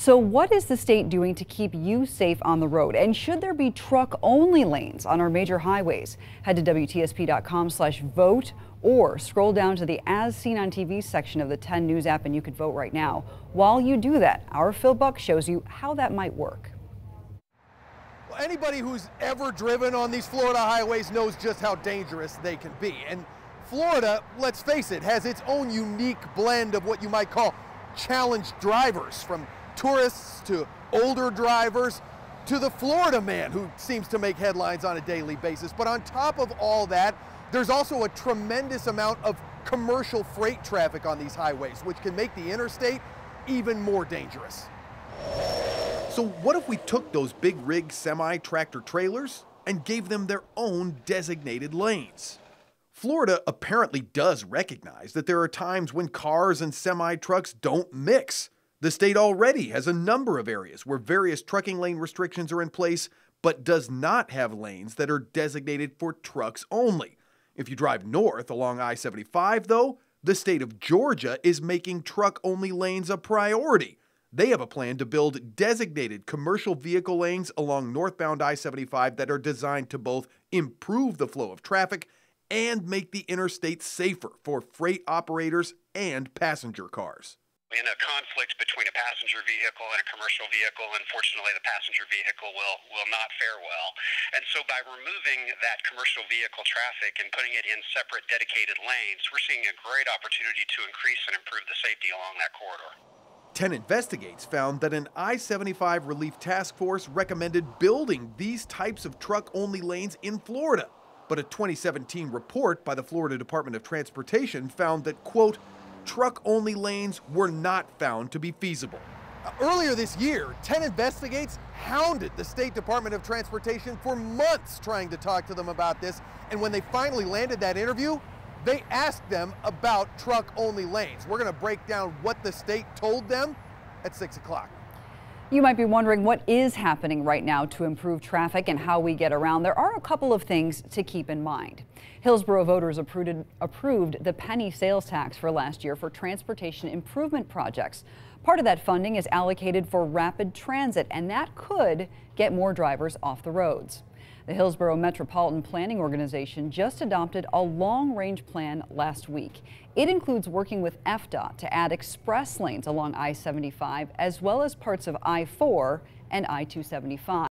So what is the state doing to keep you safe on the road? And should there be truck-only lanes on our major highways? Head to WTSP.com/vote or scroll down to the As Seen on TV section of the 10 News app and you could vote right now. While you do that, our Phil Buck shows you how that might work. Well, anybody who's ever driven on these Florida highways knows just how dangerous they can be. And Florida, let's face it, has its own unique blend of what you might call challenged drivers, from tourists to older drivers to the Florida man who seems to make headlines on a daily basis. But on top of all that, there's also a tremendous amount of commercial freight traffic on these highways, which can make the interstate even more dangerous. So what if we took those big rig semi-tractor trailers and gave them their own designated lanes? Florida apparently does recognize that there are times when cars and semi-trucks don't mix. The state already has a number of areas where various trucking lane restrictions are in place, but does not have lanes that are designated for trucks only. If you drive north along I-75, though, the state of Georgia is making truck-only lanes a priority. They have a plan to build designated commercial vehicle lanes along northbound I-75 that are designed to both improve the flow of traffic and make the interstate safer for freight operators and passenger cars. In a conflict between a passenger vehicle and a commercial vehicle, unfortunately the passenger vehicle will not fare well. And so by removing that commercial vehicle traffic and putting it in separate dedicated lanes, we're seeing a great opportunity to increase and improve the safety along that corridor. 10 Investigates found that an I-75 relief task force recommended building these types of truck-only lanes in Florida. But a 2017 report by the Florida Department of Transportation found that, quote, truck-only lanes were not found to be feasible. Earlier this year, 10 Investigates hounded the State Department of Transportation for months trying to talk to them about this. And when they finally landed that interview, they asked them about truck-only lanes. We're going to break down what the state told them at 6 o'clock. You might be wondering what is happening right now to improve traffic and how we get around. There are a couple of things to keep in mind. Hillsborough voters approved the penny sales tax for last year for transportation improvement projects. Part of that funding is allocated for rapid transit, and that could get more drivers off the roads. The Hillsborough Metropolitan Planning Organization just adopted a long-range plan last week. It includes working with FDOT to add express lanes along I-75 as well as parts of I-4 and I-275.